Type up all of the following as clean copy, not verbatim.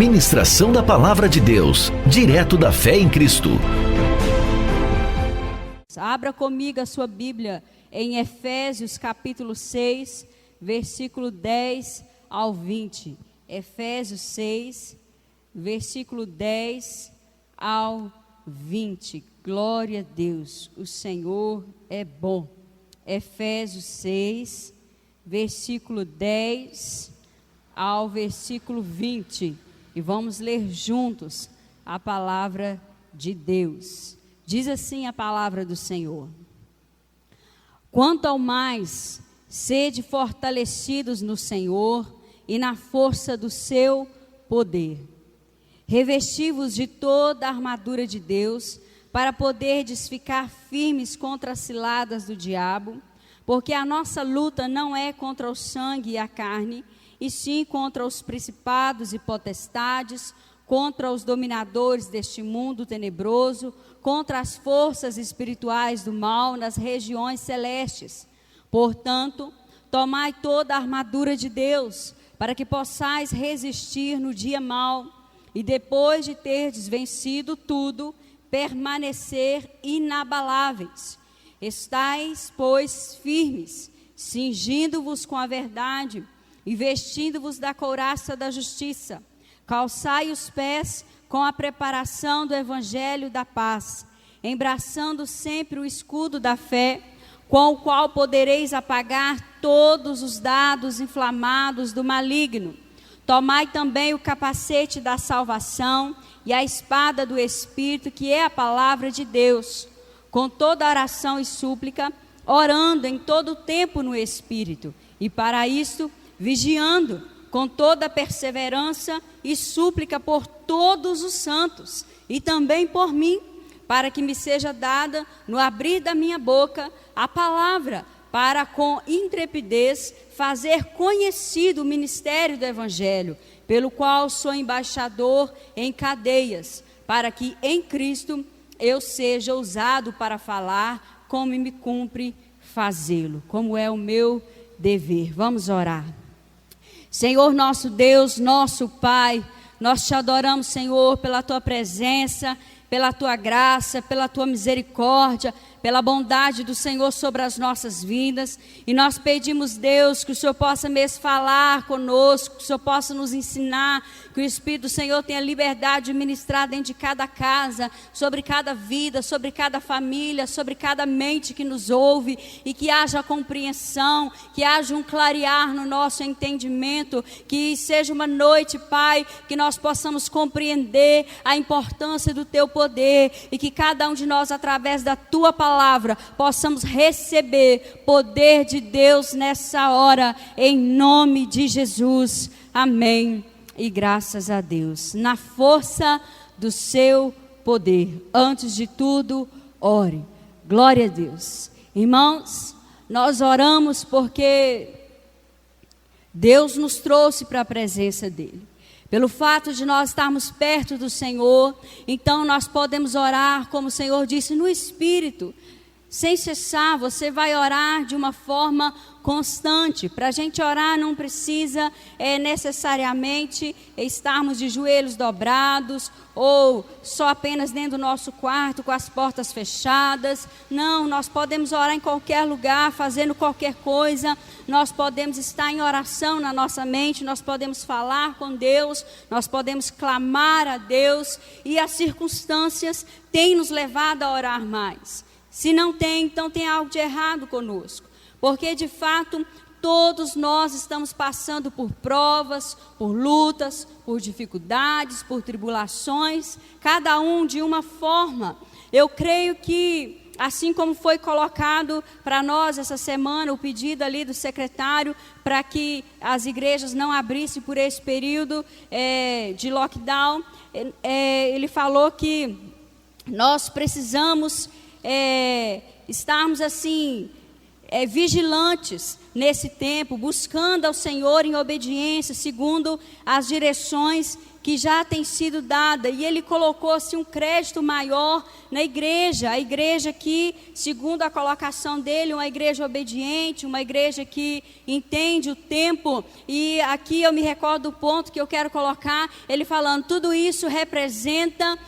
Ministração da Palavra de Deus, direto da fé em Cristo. Abra comigo a sua Bíblia em Efésios capítulo 6, versículo 10 ao 20. Efésios 6, versículo 10 ao 20. Glória a Deus, o Senhor é bom. Efésios 6, versículo 10 ao versículo 20. E vamos ler juntos a palavra de Deus. Diz assim a palavra do Senhor: quanto ao mais, sede fortalecidos no Senhor e na força do seu poder. Revesti-vos de toda a armadura de Deus, para poderdes ficar firmes contra as ciladas do diabo, porque a nossa luta não é contra o sangue e a carne, e sim contra os principados e potestades, contra os dominadores deste mundo tenebroso, contra as forças espirituais do mal nas regiões celestes. Portanto, tomai toda a armadura de Deus, para que possais resistir no dia mau, e depois de terdes vencido tudo, permanecer inabaláveis. Estais, pois, firmes, cingindo-vos com a verdade, e vestindo-vos da couraça da justiça. Calçai os pés com a preparação do evangelho da paz, embraçando sempre o escudo da fé, com o qual podereis apagar todos os dardos inflamados do maligno. Tomai também o capacete da salvação e a espada do Espírito, que é a palavra de Deus, com toda oração e súplica, orando em todo o tempo no Espírito, e para isto vigiando com toda perseverança e súplica por todos os santos, e também por mim, para que me seja dada, no abrir da minha boca, a palavra, para com intrepidez fazer conhecido o ministério do Evangelho, pelo qual sou embaixador em cadeias, para que em Cristo eu seja usado para falar como me cumpre fazê-lo, como é o meu dever. Vamos orar. Senhor nosso Deus, nosso Pai, nós te adoramos, Senhor, pela tua presença, pela tua graça, pela tua misericórdia, pela bondade do Senhor sobre as nossas vidas. E nós pedimos, Deus, que o Senhor possa mesmo falar conosco, que o Senhor possa nos ensinar, que o Espírito do Senhor tenha liberdade de ministrar dentro de cada casa, sobre cada vida, sobre cada família, sobre cada mente que nos ouve, e que haja compreensão, que haja um clarear no nosso entendimento, que seja uma noite, Pai, que nós possamos compreender a importância do teu poder, e que cada um de nós, através da tua palavra, possamos receber poder de Deus nessa hora, em nome de Jesus, amém, e graças a Deus. Na força do seu poder, antes de tudo, ore. Glória a Deus. Irmãos, nós oramos porque Deus nos trouxe para a presença dele. Pelo fato de nós estarmos perto do Senhor, então nós podemos orar, como o Senhor disse, no Espírito, sem cessar. Você vai orar de uma forma constante. Para a gente orar não precisa necessariamente estarmos de joelhos dobrados, ou só apenas dentro do nosso quarto com as portas fechadas. Não, nós podemos orar em qualquer lugar, fazendo qualquer coisa. Nós podemos estar em oração na nossa mente, nós podemos falar com Deus, nós podemos clamar a Deus, e as circunstâncias têm nos levado a orar mais. Se não tem, então tem algo de errado conosco, porque de fato todos nós estamos passando por provas, por lutas, por dificuldades, por tribulações, cada um de uma forma. Eu creio que, assim como foi colocado para nós essa semana, o pedido ali do secretário, para que as igrejas não abrissem por esse período de lockdown, ele falou que nós precisamos estarmos assim, vigilantes nesse tempo, buscando ao Senhor em obediência, segundo as direções que já tem sido dada, e ele colocou assim um crédito maior na igreja, a igreja que, segundo a colocação dele, uma igreja obediente, uma igreja que entende o tempo. E aqui eu me recordo do ponto que eu quero colocar, ele falando, tudo isso representa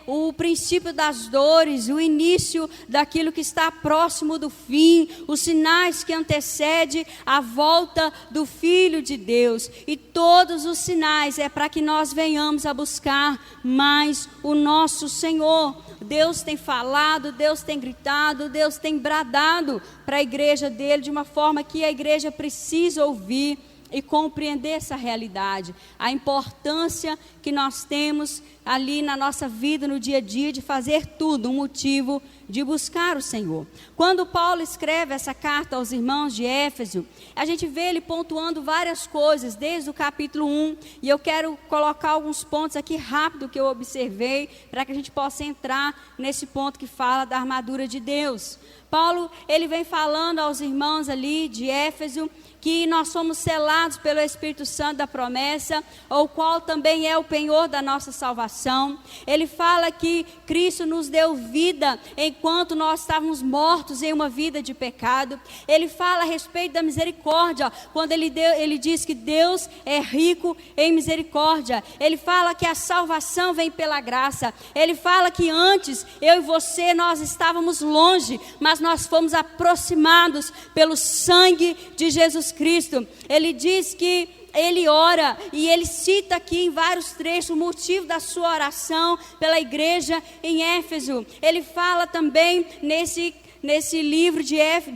o princípio das dores, o início daquilo que está próximo do fim, os sinais que antecedem a volta do Filho de Deus. E todos os sinais é para que nós venhamos a buscar mais o nosso Senhor. Deus tem falado, Deus tem gritado, Deus tem bradado para a igreja dele de uma forma que a igreja precisa ouvir e compreender essa realidade, a importância que nós temos ali na nossa vida, no dia a dia, de fazer tudo um motivo de buscar o Senhor. Quando Paulo escreve essa carta aos irmãos de Éfeso, a gente vê ele pontuando várias coisas, desde o capítulo 1, e eu quero colocar alguns pontos aqui rápido que eu observei, para que a gente possa entrar nesse ponto que fala da armadura de Deus. Paulo, ele vem falando aos irmãos ali de Éfeso, que nós somos selados pelo Espírito Santo da promessa, o qual também é o penhor da nossa salvação. Ele fala que Cristo nos deu vida enquanto nós estávamos mortos em uma vida de pecado. Ele fala a respeito da misericórdia, quando ele diz que Deus é rico em misericórdia. Ele fala que a salvação vem pela graça. Ele fala que antes, eu e você, nós estávamos longe, mas nós fomos aproximados pelo sangue de Jesus Cristo. Ele diz que ele ora, e ele cita aqui em vários trechos o motivo da sua oração pela igreja em Éfeso. Ele fala também nesse livro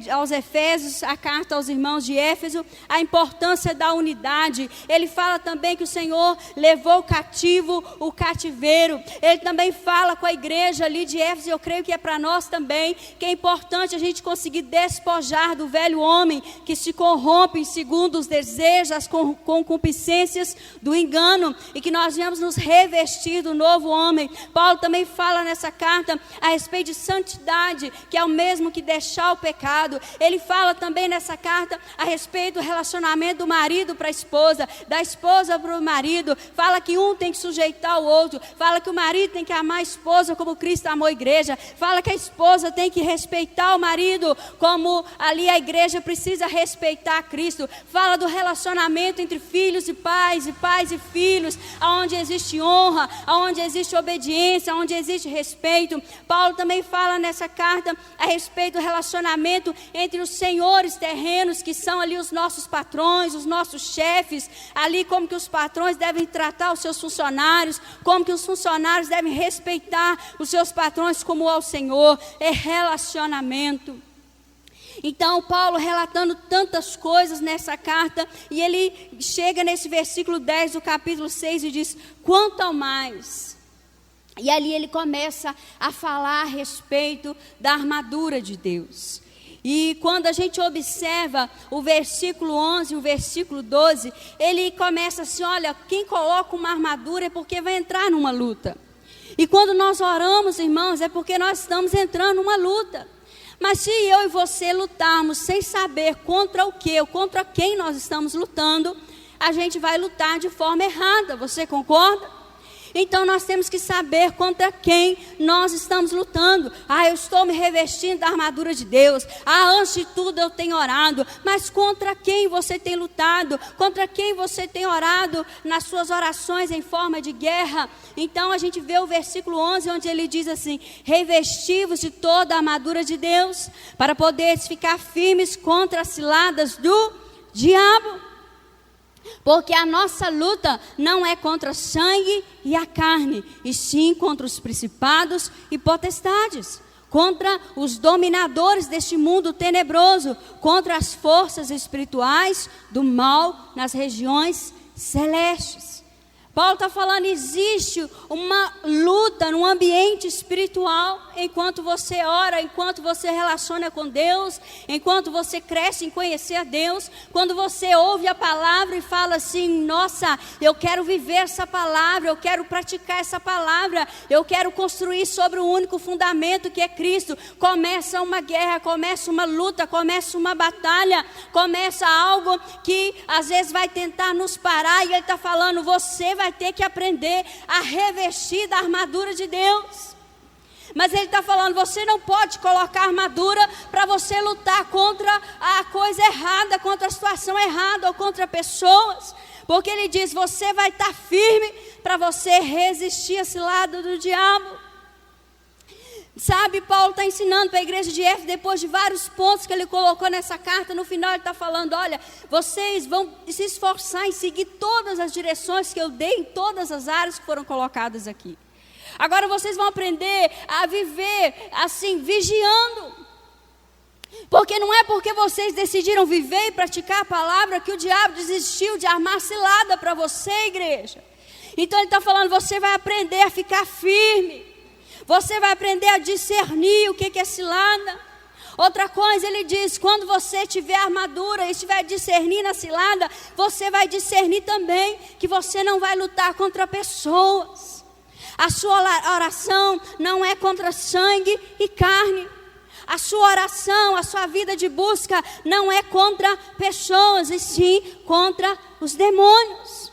aos Efésios, a carta aos irmãos de Éfeso, a importância da unidade. Ele fala também que o Senhor levou cativo o cativeiro. Ele também fala com a igreja ali de Éfeso, eu creio que é para nós também, que é importante a gente conseguir despojar do velho homem que se corrompe segundo os desejos, as concupiscências do engano, e que nós venhamos nos revestir do novo homem. Paulo também fala nessa carta a respeito de santidade, que é o mesmo que deixar o pecado. Ele fala também nessa carta a respeito do relacionamento do marido para a esposa, da esposa para o marido. Fala que um tem que sujeitar o outro. Fala que o marido tem que amar a esposa como Cristo amou a igreja. Fala que a esposa tem que respeitar o marido como ali a igreja precisa respeitar Cristo. Fala do relacionamento entre filhos e pais e filhos, onde existe honra, onde existe obediência, onde existe respeito. Paulo também fala nessa carta a respeito do relacionamento entre os senhores terrenos, que são ali os nossos patrões, os nossos chefes, ali como que os patrões devem tratar os seus funcionários, como que os funcionários devem respeitar os seus patrões como ao Senhor. É relacionamento. Então Paulo relatando tantas coisas nessa carta, e ele chega nesse versículo 10 do capítulo 6 e diz, quanto ao mais. E ali ele começa a falar a respeito da armadura de Deus. E quando a gente observa o versículo 11 e o versículo 12, ele começa assim, olha, quem coloca uma armadura é porque vai entrar numa luta. E quando nós oramos, irmãos, é porque nós estamos entrando numa luta. Mas se eu e você lutarmos sem saber contra o que ou contra quem nós estamos lutando, a gente vai lutar de forma errada, você concorda? Então nós temos que saber contra quem nós estamos lutando. Eu estou me revestindo da armadura de Deus. Antes de tudo eu tenho orado. Mas contra quem você tem lutado? Contra quem você tem orado nas suas orações em forma de guerra? Então a gente vê o versículo 11, onde ele diz assim, revesti-vos de toda a armadura de Deus, para poderes ficar firmes contra as ciladas do diabo. Porque a nossa luta não é contra o sangue e a carne, e sim contra os principados e potestades, contra os dominadores deste mundo tenebroso, contra as forças espirituais do mal nas regiões celestes. Paulo está falando, existe uma luta no ambiente espiritual, enquanto você ora, enquanto você relaciona com Deus, enquanto você cresce em conhecer a Deus. Quando você ouve a palavra e fala assim, nossa, eu quero viver essa palavra, eu quero praticar essa palavra, eu quero construir sobre o único fundamento que é Cristo. Começa uma guerra, começa uma luta, começa uma batalha, começa algo que às vezes vai tentar nos parar, e ele está falando, você vai vai ter que aprender a revestir da armadura de Deus. Mas ele está falando, você não pode colocar armadura para você lutar contra a coisa errada, contra a situação errada ou contra pessoas. Porque ele diz, você vai estar firme para você resistir a esse lado do diabo. Sabe, Paulo está ensinando para a igreja de Éfeso, depois de vários pontos que ele colocou nessa carta, no final ele está falando, olha, vocês vão se esforçar em seguir todas as direções que eu dei em todas as áreas que foram colocadas aqui. Agora vocês vão aprender a viver assim, vigiando. Porque não é porque vocês decidiram viver e praticar a palavra que o diabo desistiu de armar cilada para você, igreja. Então ele está falando, você vai aprender a ficar firme. Você vai aprender a discernir o que é cilada. Outra coisa ele diz, quando você tiver armadura e estiver discernindo a cilada, você vai discernir também que você não vai lutar contra pessoas. A sua oração não é contra sangue e carne. A sua oração, a sua vida de busca não é contra pessoas, e sim contra os demônios.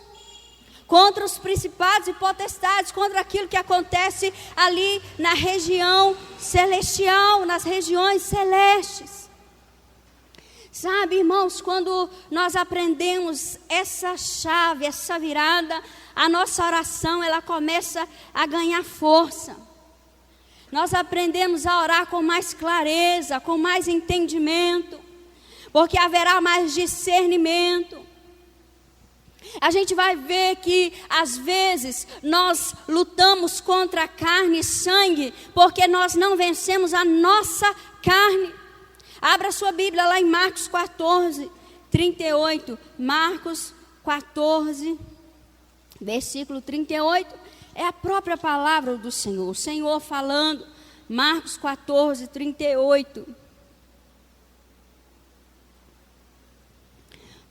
Contra os principados e potestades, contra aquilo que acontece ali na região celestial, nas regiões celestes. Sabe, irmãos, quando nós aprendemos essa chave, essa virada, a nossa oração, ela começa a ganhar força. Nós aprendemos a orar com mais clareza, com mais entendimento, porque haverá mais discernimento. A gente vai ver que, às vezes, nós lutamos contra a carne e sangue, porque nós não vencemos a nossa carne. Abra sua Bíblia lá em Marcos 14, 38. Marcos 14, versículo 38. É a própria palavra do Senhor. O Senhor falando. Marcos 14, 38.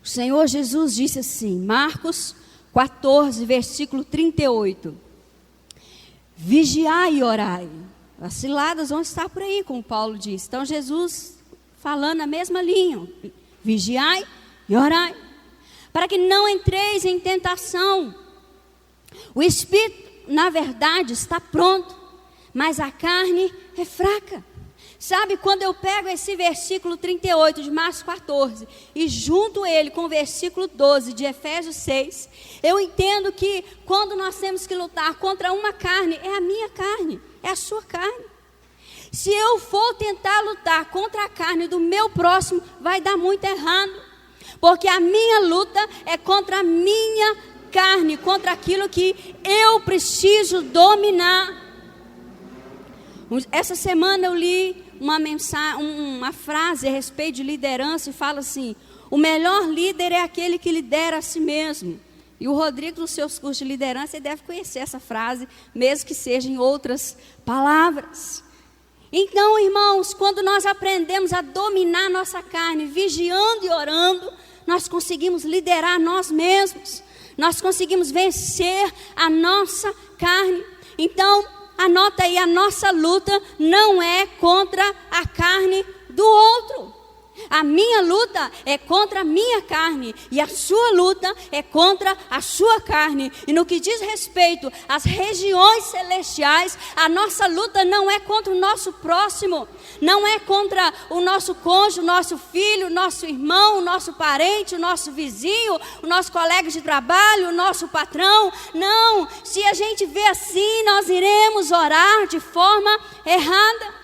O Senhor Jesus disse assim, Marcos 14, versículo 38. Vigiai e orai. As ciladas vão estar por aí, como Paulo disse. Então Jesus falando a mesma linha. Vigiai e orai. Para que não entreis em tentação. O espírito, na verdade, está pronto, mas a carne é fraca. Sabe, quando eu pego esse versículo 38 de Marcos 14 e junto ele com o versículo 12 de Efésios 6, eu entendo que quando nós temos que lutar contra uma carne, é a minha carne, é a sua carne. Se eu for tentar lutar contra a carne do meu próximo, vai dar muito errado. Porque a minha luta é contra a minha carne, contra aquilo que eu preciso dominar. Essa semana eu li uma frase a respeito de liderança e fala assim, o melhor líder é aquele que lidera a si mesmo. E o Rodrigo, nos seus cursos de liderança, ele deve conhecer essa frase, mesmo que seja em outras palavras. Então, irmãos, quando nós aprendemos a dominar nossa carne, vigiando e orando, nós conseguimos liderar nós mesmos. Nós conseguimos vencer a nossa carne. Então, anota aí, a nossa luta não é contra a carne do outro. A minha luta é contra a minha carne e a sua luta é contra a sua carne. E no que diz respeito às regiões celestiais, a nossa luta não é contra o nosso próximo, não é contra o nosso cônjuge, o nosso filho, o nosso irmão, o nosso parente, o nosso vizinho, o nosso colega de trabalho, o nosso patrão. Não, se a gente vê assim, nós iremos orar de forma errada.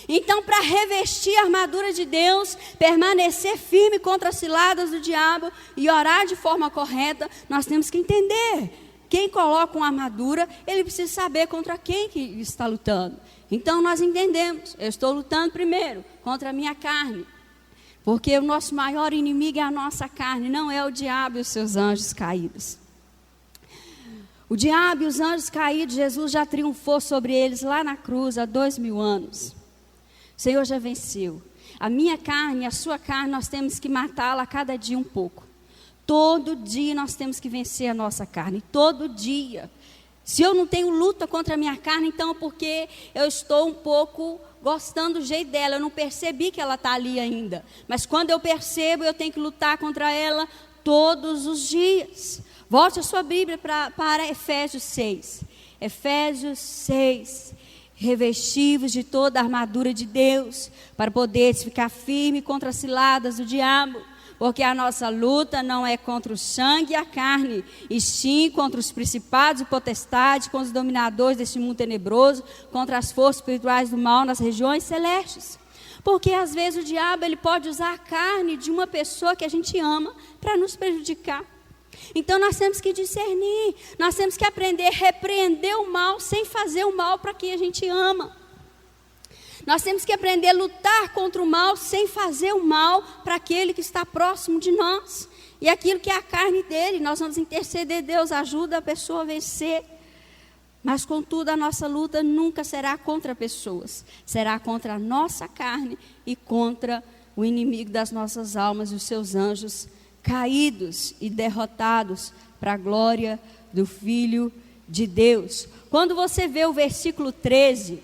Então, para revestir a armadura de Deus, permanecer firme contra as ciladas do diabo e orar de forma correta, nós temos que entender. Quem coloca uma armadura, ele precisa saber contra quem que está lutando. Então, nós entendemos, eu estou lutando primeiro contra a minha carne. Porque o nosso maior inimigo é a nossa carne, não é o diabo e os seus anjos caídos. O diabo e os anjos caídos, Jesus já triunfou sobre eles lá na cruz há 2000 anos. O Senhor já venceu. A minha carne, a sua carne, nós temos que matá-la a cada dia um pouco. Todo dia nós temos que vencer a nossa carne. Todo dia. Se eu não tenho luta contra a minha carne, então é porque eu estou um pouco gostando do jeito dela. Eu não percebi que ela está ali ainda. Mas quando eu percebo, eu tenho que lutar contra ela todos os dias. Volte a sua Bíblia para Efésios 6. Efésios 6. Revestivos de toda a armadura de Deus, para poderes ficar firme contra as ciladas do diabo. Porque a nossa luta não é contra o sangue e a carne, e sim contra os principados e potestades, contra os dominadores deste mundo tenebroso, contra as forças espirituais do mal nas regiões celestes. Porque às vezes o diabo ele pode usar a carne de uma pessoa que a gente ama para nos prejudicar. Então nós temos que discernir, nós temos que aprender a repreender o mal sem fazer o mal para quem a gente ama. Nós temos que aprender a lutar contra o mal sem fazer o mal para aquele que está próximo de nós. E aquilo que é a carne dele, nós vamos interceder, Deus ajuda a pessoa a vencer. Mas contudo a nossa luta nunca será contra pessoas, será contra a nossa carne e contra o inimigo das nossas almas e os seus anjos caídos e derrotados para a glória do Filho de Deus. Quando você vê o versículo 13,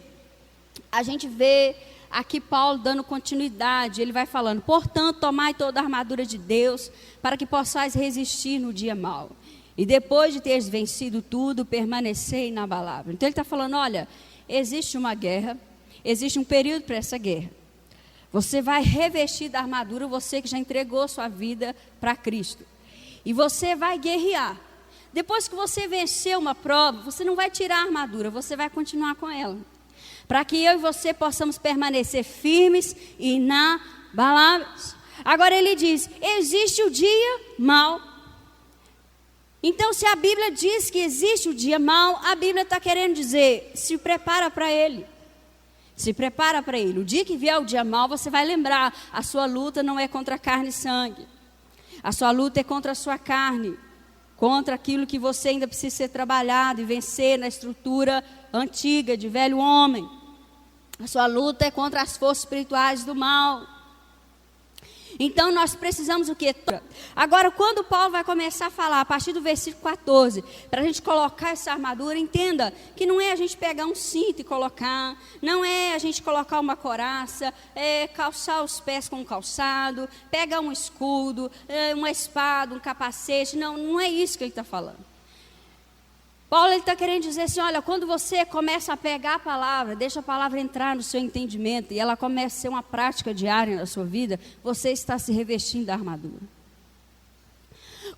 a gente vê aqui Paulo dando continuidade, ele vai falando: portanto, tomai toda a armadura de Deus, para que possais resistir no dia mau. E depois de teres vencido tudo, permanecei inabalável. Então ele está falando, olha, existe uma guerra, existe um período para essa guerra. Você vai revestir da armadura, você que já entregou sua vida para Cristo. E você vai guerrear. Depois que você vencer uma prova, você não vai tirar a armadura, você vai continuar com ela. Para que eu e você possamos permanecer firmes e inabaláveis. Agora ele diz, existe o dia mau. Então se a Bíblia diz que existe o dia mau, a Bíblia está querendo dizer, se prepara para ele. Se prepara para ele. O dia que vier o dia mau, você vai lembrar, a sua luta não é contra carne e sangue. A sua luta é contra a sua carne. Contra aquilo que você ainda precisa ser trabalhado e vencer na estrutura antiga de velho homem. A sua luta é contra as forças espirituais do mal. Então nós precisamos o quê? Agora quando Paulo vai começar a falar, a partir do versículo 14, para a gente colocar essa armadura, entenda que não é a gente pegar um cinto e colocar, não é a gente colocar uma couraça, calçar os pés com um calçado, pegar um escudo, uma espada, um capacete, não é isso que ele está falando. Paulo está querendo dizer assim, olha, quando você começa a pegar a palavra, deixa a palavra entrar no seu entendimento e ela começa a ser uma prática diária na sua vida, você está se revestindo da armadura.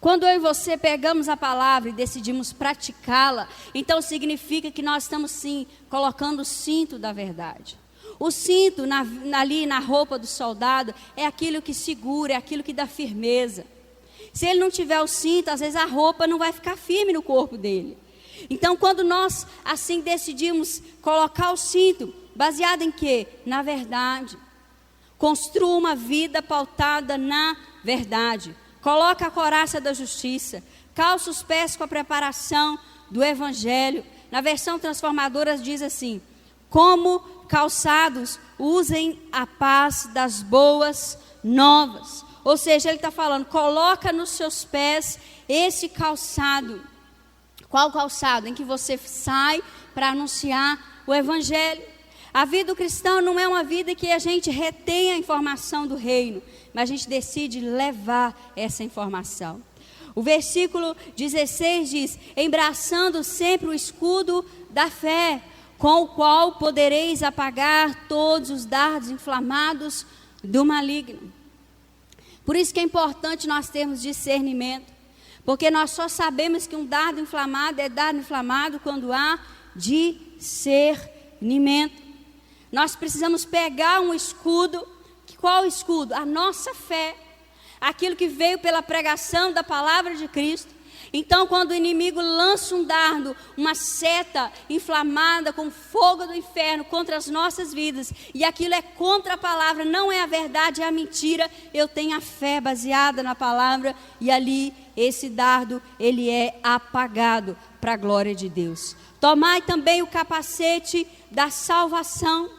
Quando eu e você pegamos a palavra e decidimos praticá-la, então significa que nós estamos sim colocando o cinto da verdade. O cinto ali na roupa do soldado é aquilo que segura, é aquilo que dá firmeza. Se ele não tiver o cinto, às vezes a roupa não vai ficar firme no corpo dele. Então quando nós assim decidimos colocar o cinto, baseado em quê? Na verdade. Construa uma vida pautada na verdade. Coloca a couraça da justiça. Calça os pés com a preparação do evangelho. Na versão transformadora diz assim, como calçados, usem a paz das boas novas. Ou seja, ele está falando, coloca nos seus pés esse calçado. Qual calçado? Em que você sai para anunciar o evangelho. A vida do cristão não é uma vida que a gente retém a informação do reino, mas a gente decide levar essa informação. O versículo 16 diz, embraçando sempre o escudo da fé, com o qual podereis apagar todos os dardos inflamados do maligno. Por isso que é importante nós termos discernimento. Porque nós só sabemos que um dardo inflamado é dardo inflamado quando há discernimento. Nós precisamos pegar um escudo. Qual escudo? A nossa fé. Aquilo que veio pela pregação da palavra de Cristo. Então quando o inimigo lança um dardo, uma seta inflamada com fogo do inferno contra as nossas vidas, e aquilo é contra a palavra, não é a verdade, é a mentira, eu tenho a fé baseada na palavra, e ali esse dardo, ele é apagado para a glória de Deus. Tomai também o capacete da salvação.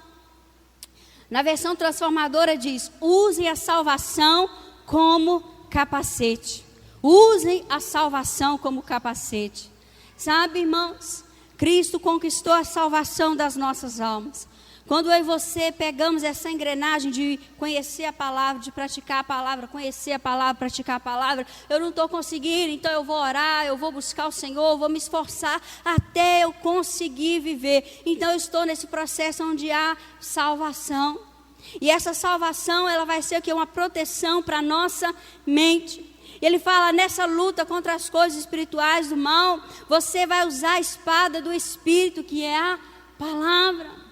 Na versão transformadora diz, usem a salvação como capacete. Usem a salvação como capacete. Sabe, irmãos, Cristo conquistou a salvação das nossas almas. Quando eu e você pegamos essa engrenagem de conhecer a palavra, de praticar a palavra, conhecer a palavra, praticar a palavra, eu não estou conseguindo, então eu vou orar, eu vou buscar o Senhor, eu vou me esforçar até eu conseguir viver. Então eu estou nesse processo onde há salvação. E essa salvação, ela vai ser o quê? Uma proteção para a nossa mente. Ele fala, nessa luta contra as coisas espirituais do mal, você vai usar a espada do Espírito, que é a palavra.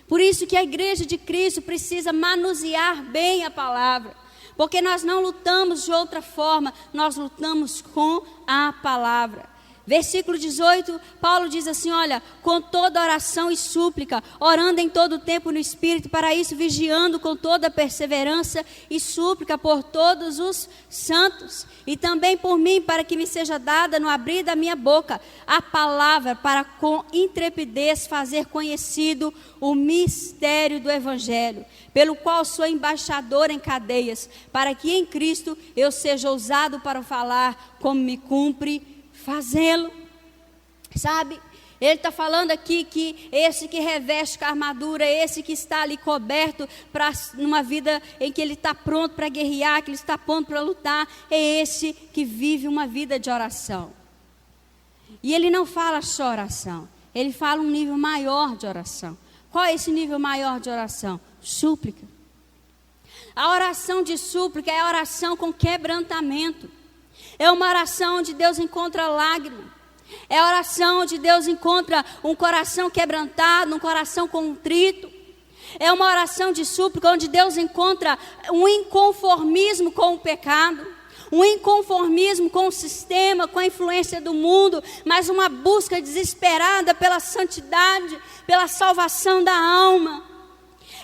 Por isso que a igreja de Cristo precisa manusear bem a palavra. Porque nós não lutamos de outra forma, nós lutamos com a palavra. Versículo 18, Paulo diz assim, olha, com toda oração e súplica, orando em todo o tempo no Espírito, para isso vigiando com toda perseverança e súplica por todos os santos, e também por mim, para que me seja dada no abrir da minha boca a palavra, para com intrepidez fazer conhecido o mistério do Evangelho, pelo qual sou embaixador em cadeias, para que em Cristo eu seja ousado para falar como me cumpre fazê-lo, sabe? Ele está falando aqui que esse que reveste com a armadura, esse que está ali coberto para numa vida em que ele está pronto para guerrear, que ele está pronto para lutar, é esse que vive uma vida de oração. E ele não fala só oração, ele fala um nível maior de oração. Qual é esse nível maior de oração? Súplica. A oração de súplica é a oração com quebrantamento. É uma oração onde Deus encontra lágrima. É a oração onde Deus encontra um coração quebrantado, um coração contrito. É uma oração de súplica onde Deus encontra um inconformismo com o pecado, um inconformismo com o sistema, com a influência do mundo, mas uma busca desesperada pela santidade, pela salvação da alma.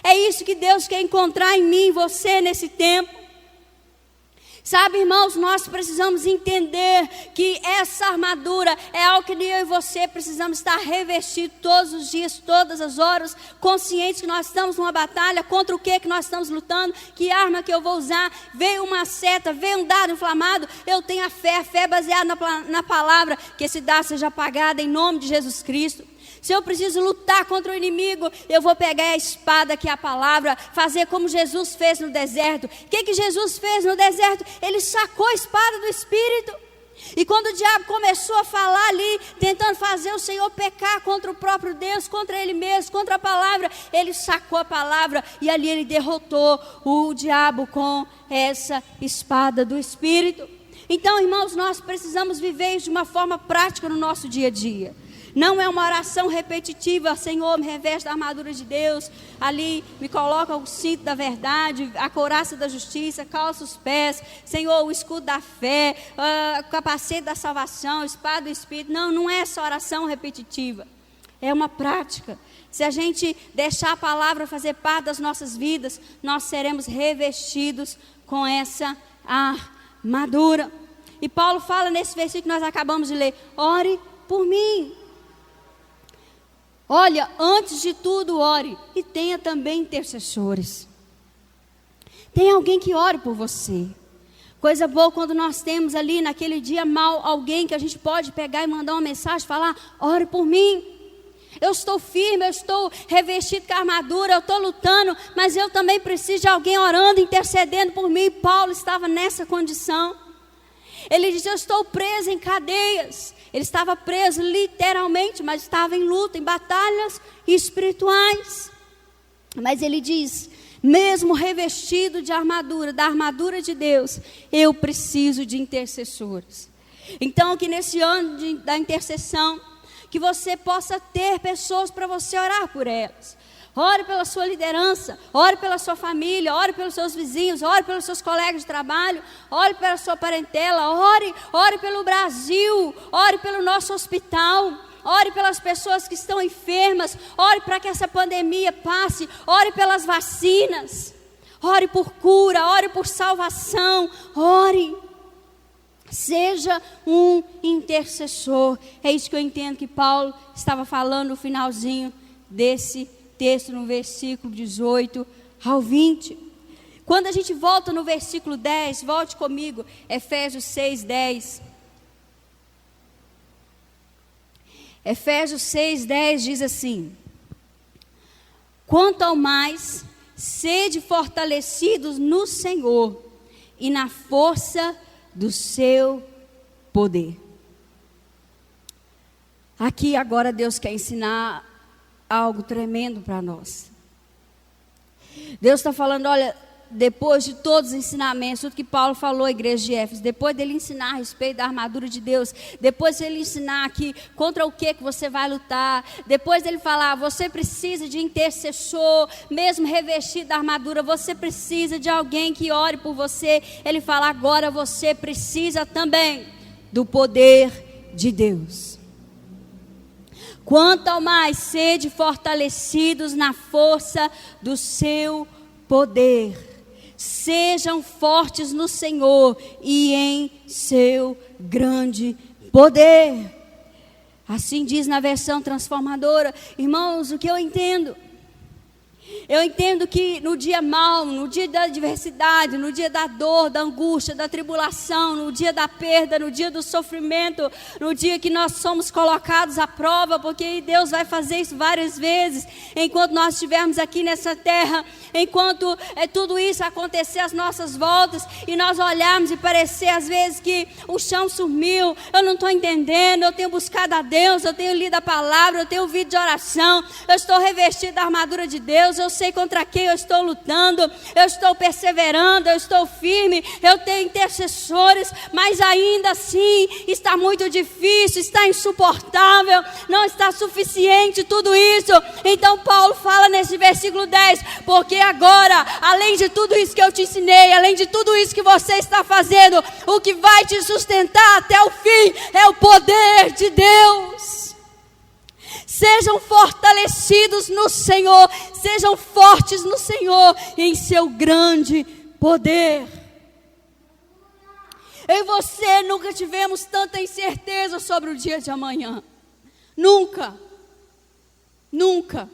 É isso que Deus quer encontrar em mim e você nesse tempo. Sabe, irmãos, nós precisamos entender que essa armadura é algo que eu e você precisamos estar revestidos todos os dias, todas as horas, conscientes que nós estamos numa batalha, contra o que nós estamos lutando, que arma que eu vou usar, veio uma seta, veio um dardo inflamado, eu tenho a fé baseada na palavra, que esse dardo seja apagado em nome de Jesus Cristo. Se eu preciso lutar contra o inimigo, eu vou pegar a espada que é a palavra, fazer como Jesus fez no deserto. O que Jesus fez no deserto? Ele sacou a espada do Espírito. E quando o diabo começou a falar ali, tentando fazer o Senhor pecar contra o próprio Deus, contra ele mesmo, contra a palavra, ele sacou a palavra e ali ele derrotou o diabo com essa espada do Espírito. Então, irmãos, nós precisamos viver de uma forma prática no nosso dia a dia. Não é uma oração repetitiva, Senhor, me reveste da armadura de Deus, ali me coloca o cinto da verdade, a couraça da justiça, calça os pés, Senhor, o escudo da fé, o capacete da salvação, a espada do Espírito. Não é essa oração repetitiva, é uma prática. Se a gente deixar a palavra fazer parte das nossas vidas, nós seremos revestidos com essa armadura. E Paulo fala nesse versículo que nós acabamos de ler, ore por mim. Olha, antes de tudo ore e tenha também intercessores. Tem alguém que ore por você. Coisa boa quando nós temos ali naquele dia mal alguém que a gente pode pegar e mandar uma mensagem, falar, ore por mim. Eu estou firme, eu estou revestido com a armadura, eu estou lutando, mas eu também preciso de alguém orando, intercedendo por mim. Paulo estava nessa condição. Ele diz, eu estou preso em cadeias. Ele estava preso literalmente, mas estava em luta, em batalhas espirituais. Mas ele diz, mesmo revestido de armadura, da armadura de Deus, eu preciso de intercessores. Então que nesse ano da intercessão, que você possa ter pessoas para você orar por elas. Ore pela sua liderança, ore pela sua família, ore pelos seus vizinhos, ore pelos seus colegas de trabalho, ore pela sua parentela, ore pelo Brasil, ore pelo nosso hospital, ore pelas pessoas que estão enfermas, ore para que essa pandemia passe, ore pelas vacinas, ore por cura, ore por salvação, ore. Seja um intercessor. É isso que eu entendo que Paulo estava falando no finalzinho desse texto, no versículo 18 ao 20. Quando a gente volta no versículo 10, volte comigo, Efésios 6, 10. Efésios 6, 10 diz assim: Quanto ao mais, sede fortalecidos no Senhor e na força do seu poder. Aqui agora Deus quer ensinar algo tremendo para nós. Deus está falando, olha, depois de todos os ensinamentos, tudo que Paulo falou à igreja de Éfeso, depois dele ensinar a respeito da armadura de Deus, depois dele ensinar aqui contra o que você vai lutar, depois dele falar, você precisa de intercessor, mesmo revestido da armadura, você precisa de alguém que ore por você, ele fala, agora você precisa também do poder de Deus. Quanto ao mais, sede fortalecidos na força do seu poder. Sejam fortes no Senhor e em seu grande poder. Assim diz na versão transformadora. Irmãos, o que eu entendo? Eu entendo que no dia mau, no dia da adversidade, no dia da dor, da angústia, da tribulação, no dia da perda, no dia do sofrimento, no dia que nós somos colocados à prova, porque Deus vai fazer isso várias vezes, enquanto nós estivermos aqui nessa terra, enquanto tudo isso acontecer às nossas voltas, e nós olharmos e parecer às vezes que o chão sumiu, eu não estou entendendo, eu tenho buscado a Deus, eu tenho lido a palavra, eu tenho ouvido de oração, eu estou revestido da armadura de Deus, eu sei contra quem eu estou lutando, eu estou perseverando, eu estou firme, eu tenho intercessores, mas ainda assim está muito difícil, está insuportável, não está suficiente tudo isso. Então Paulo fala nesse versículo 10, porque agora, além de tudo isso que eu te ensinei, além de tudo isso que você está fazendo, o que vai te sustentar até o fim é o poder de Deus. Sejam fortalecidos no Senhor, sejam fortes no Senhor e em seu grande poder. Eu e você nunca tivemos tanta incerteza sobre o dia de amanhã. Nunca. Nunca.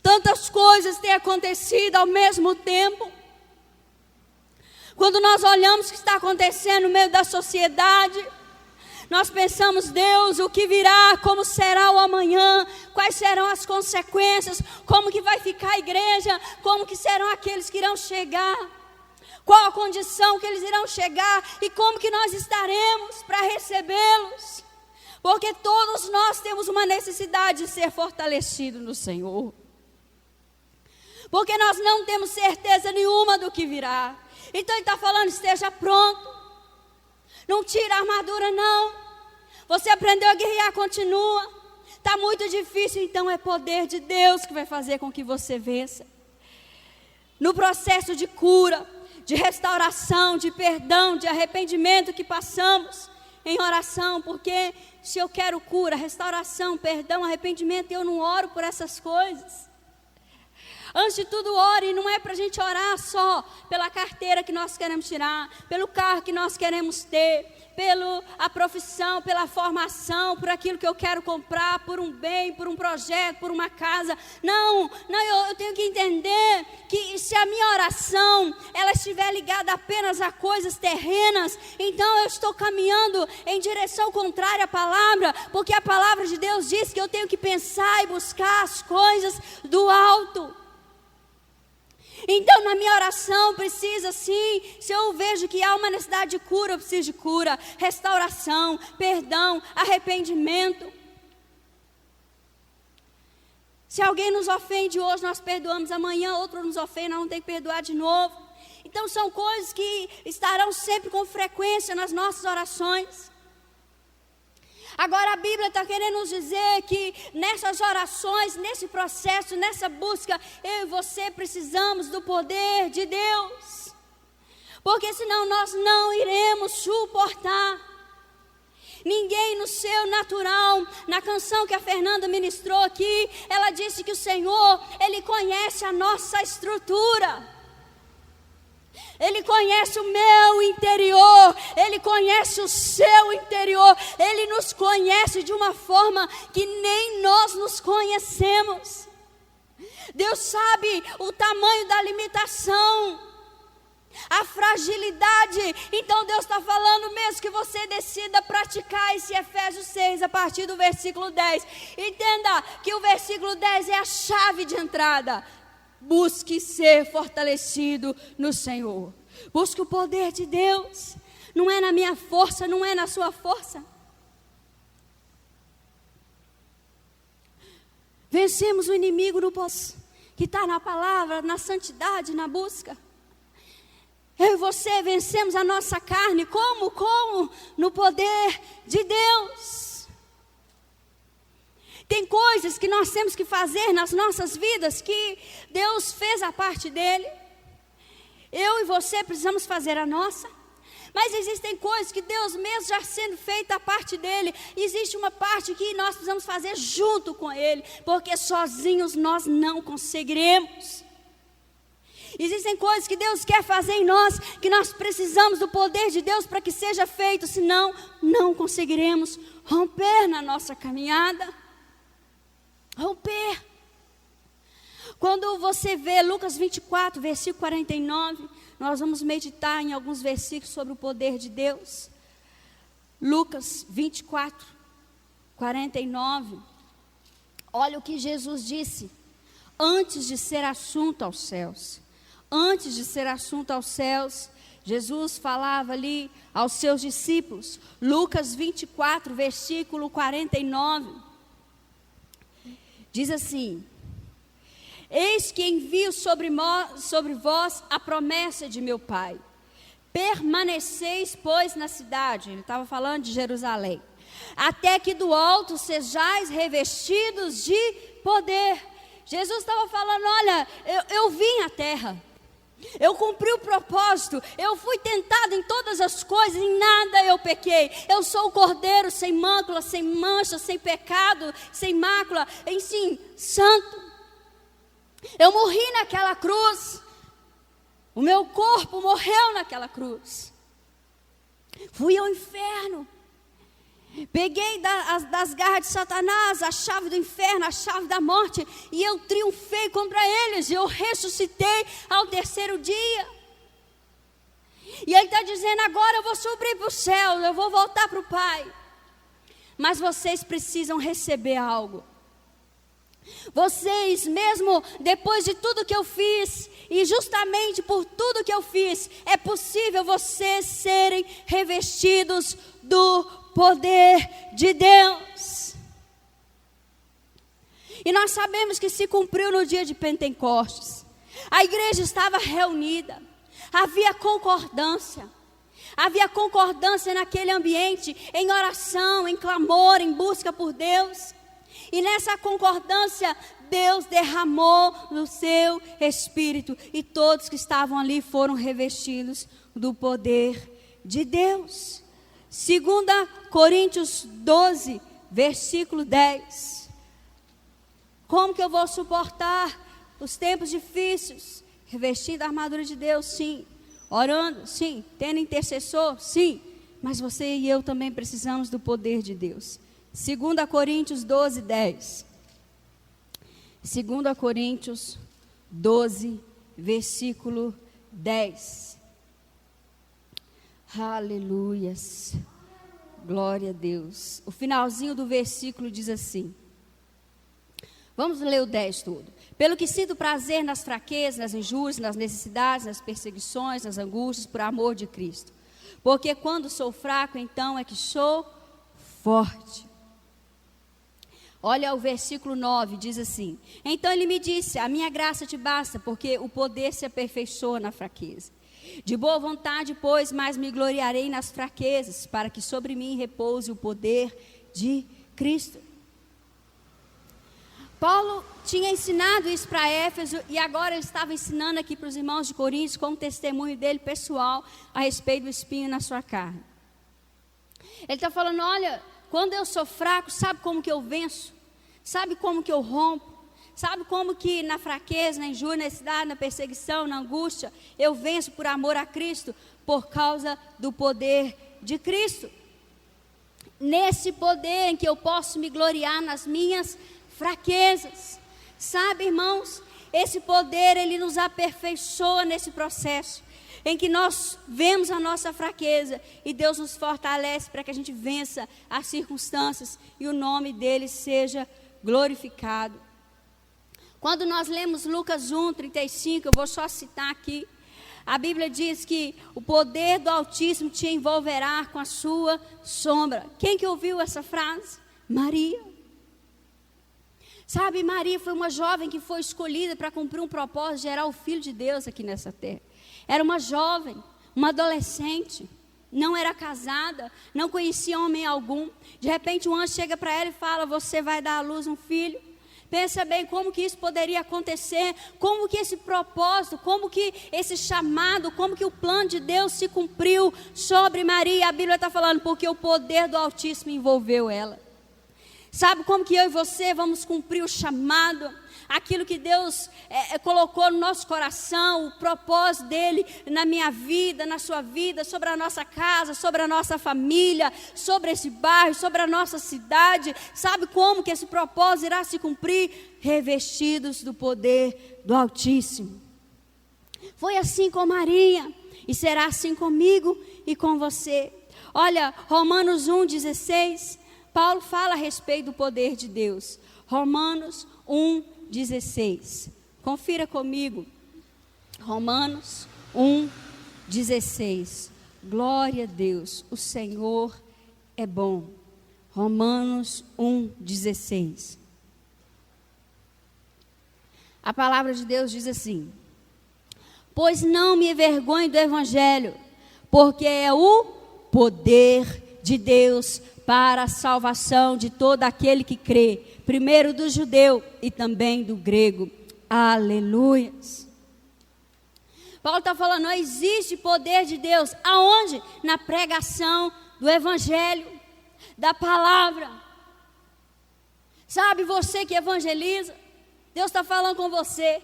Tantas coisas têm acontecido ao mesmo tempo. Quando nós olhamos o que está acontecendo no meio da sociedade, nós pensamos, Deus, o que virá, como será o amanhã, quais serão as consequências, como que vai ficar a igreja, como que serão aqueles que irão chegar, qual a condição que eles irão chegar e como que nós estaremos para recebê-los. Porque todos nós temos uma necessidade de ser fortalecidos no Senhor. Porque nós não temos certeza nenhuma do que virá. Então ele está falando, esteja pronto. Não tira a armadura não. Você aprendeu a guerrear, continua. Está muito difícil, então é poder de Deus que vai fazer com que você vença. No processo de cura, de restauração, de perdão, de arrependimento que passamos em oração. Porque se eu quero cura, restauração, perdão, arrependimento, eu não oro por essas coisas. Antes de tudo, ore, não é para a gente orar só pela carteira que nós queremos tirar, pelo carro que nós queremos ter, pela profissão, pela formação, por aquilo que eu quero comprar, por um bem, por um projeto, por uma casa. Não, eu tenho que entender que se a minha oração, ela estiver ligada apenas a coisas terrenas, então eu estou caminhando em direção contrária à palavra, porque a palavra de Deus diz que eu tenho que pensar e buscar as coisas do alto. Então na minha oração precisa sim, se eu vejo que há uma necessidade de cura, eu preciso de cura, restauração, perdão, arrependimento. Se alguém nos ofende hoje, nós perdoamos, amanhã outro nos ofende, nós vamos ter que perdoar de novo. Então são coisas que estarão sempre com frequência nas nossas orações. Agora a Bíblia está querendo nos dizer que nessas orações, nesse processo, nessa busca, eu e você precisamos do poder de Deus. Porque senão nós não iremos suportar. Ninguém no seu natural, na canção que a Fernanda ministrou aqui, ela disse que o Senhor, Ele conhece a nossa estrutura. Ele conhece o meu interior, Ele conhece o seu interior, Ele nos conhece de uma forma que nem nós nos conhecemos. Deus sabe o tamanho da limitação, a fragilidade. Então Deus está falando mesmo que você decida praticar esse Efésios 6 a partir do versículo 10. Entenda que o versículo 10 é a chave de entrada. Busque ser fortalecido no Senhor. Busque o poder de Deus. Não é na minha força, não é na sua força. Vencemos o inimigo que está na palavra, na santidade, na busca. Eu e você vencemos a nossa carne. Como? Como? No poder de Deus. Tem coisas que nós temos que fazer nas nossas vidas que Deus fez a parte dele. Eu e você precisamos fazer a nossa. Mas existem coisas que Deus mesmo já sendo feita a parte dele. Existe uma parte que nós precisamos fazer junto com ele. Porque sozinhos nós não conseguiremos. Existem coisas que Deus quer fazer em nós, que nós precisamos do poder de Deus para que seja feito. Senão não conseguiremos romper na nossa caminhada. Romper. Quando você vê Lucas 24, versículo 49, nós vamos meditar em alguns versículos sobre o poder de Deus. Lucas 24, 49. Olha o que Jesus disse antes de ser assunto aos céus. Antes de ser assunto aos céus, Jesus falava ali aos seus discípulos. Lucas 24, versículo 49. Diz assim: eis que envio sobre vós a promessa de meu Pai. Permaneceis, pois, na cidade. Ele estava falando de Jerusalém. Até que do alto sejais revestidos de poder. Jesus estava falando, olha, eu vim à terra. Eu cumpri o propósito. Eu fui tentado em todas as coisas, em nada eu pequei. Eu sou o cordeiro sem mácula, sem mancha, sem pecado, sem mácula, enfim, santo. Eu morri naquela cruz. O meu corpo morreu naquela cruz. Fui ao inferno. Peguei das garras de Satanás a chave do inferno, a chave da morte, e eu triunfei contra eles. Eu ressuscitei ao terceiro dia. E ele está dizendo, agora eu vou subir para o céu, eu vou voltar para o Pai. Mas vocês precisam receber algo. Vocês, mesmo depois de tudo que eu fiz, e justamente por tudo que eu fiz, é possível vocês serem revestidos do poder de Deus. E nós sabemos que se cumpriu no dia de Pentecostes. A igreja estava reunida, havia concordância. Havia concordância naquele ambiente, em oração, em clamor, em busca por Deus. E nessa concordância, Deus derramou no seu Espírito. E todos que estavam ali foram revestidos do poder de Deus. 2 Coríntios 12, versículo 10. Como que eu vou suportar os tempos difíceis? Revestindo a armadura de Deus, sim. Orando, sim. Tendo intercessor, sim. Mas você e eu também precisamos do poder de Deus. 2 Coríntios 12, 10. 2 Coríntios 12, versículo 10. Aleluias. Glória a Deus. O finalzinho do versículo diz assim. Vamos ler o 10 todo. Pelo que sinto prazer nas fraquezas, nas injúrias, nas necessidades, nas perseguições, nas angústias, por amor de Cristo. Porque quando sou fraco, então é que sou forte. Olha o versículo 9, diz assim. Então ele me disse, a minha graça te basta, porque o poder se aperfeiçoa na fraqueza. De boa vontade, pois, mais me gloriarei nas fraquezas, para que sobre mim repouse o poder de Cristo. Paulo tinha ensinado isso para Éfeso, e agora ele estava ensinando aqui para os irmãos de Coríntios, como testemunho dele pessoal, a respeito do espinho na sua carne. Ele está falando, olha, quando eu sou fraco, sabe como que eu venço? Sabe como que eu rompo? Sabe como que na fraqueza, na injúria, na necessidade, na perseguição, na angústia, eu venço por amor a Cristo? Por causa do poder de Cristo. Nesse poder em que eu posso me gloriar nas minhas fraquezas. Sabe, irmãos, esse poder, ele nos aperfeiçoa nesse processo. em que nós vemos a nossa fraqueza e Deus nos fortalece para que a gente vença as circunstâncias e o nome dele seja glorificado. Quando nós lemos Lucas 1:35, eu vou só citar aqui, a Bíblia diz que o poder do Altíssimo te envolverá com a sua sombra. Quem que ouviu essa frase? Maria. Sabe, Maria foi uma jovem que foi escolhida para cumprir um propósito de gerar o Filho de Deus aqui nessa terra. Era uma jovem, uma adolescente, não era casada, não conhecia homem algum. De repente um anjo chega para ela e fala, você vai dar à luz um filho. Pensa bem como que isso poderia acontecer, como que esse propósito, como que esse chamado, como que o plano de Deus se cumpriu sobre Maria. A Bíblia está falando, porque o poder do Altíssimo envolveu ela. Sabe como que eu e você vamos cumprir o chamado, aquilo que Deus colocou no nosso coração, o propósito dele na minha vida, na sua vida, sobre a nossa casa, sobre a nossa família, sobre esse bairro, sobre a nossa cidade. Sabe como que esse propósito irá se cumprir? Revestidos do poder do Altíssimo. Foi assim com Maria e será assim comigo e com você. Olha, Romanos 1:16, Paulo fala a respeito do poder de Deus. Romanos 1:16. Confira comigo. Romanos 1:16. Glória a Deus, o Senhor é bom. Romanos 1:16. A palavra de Deus diz assim: pois não me envergonho do Evangelho, porque é o poder de Deus para a salvação de todo aquele que crê, primeiro do judeu e também do grego. Aleluias. Paulo está falando, não existe poder de Deus. Aonde? Na pregação do Evangelho, da palavra. Sabe, você que evangeliza, Deus está falando com você.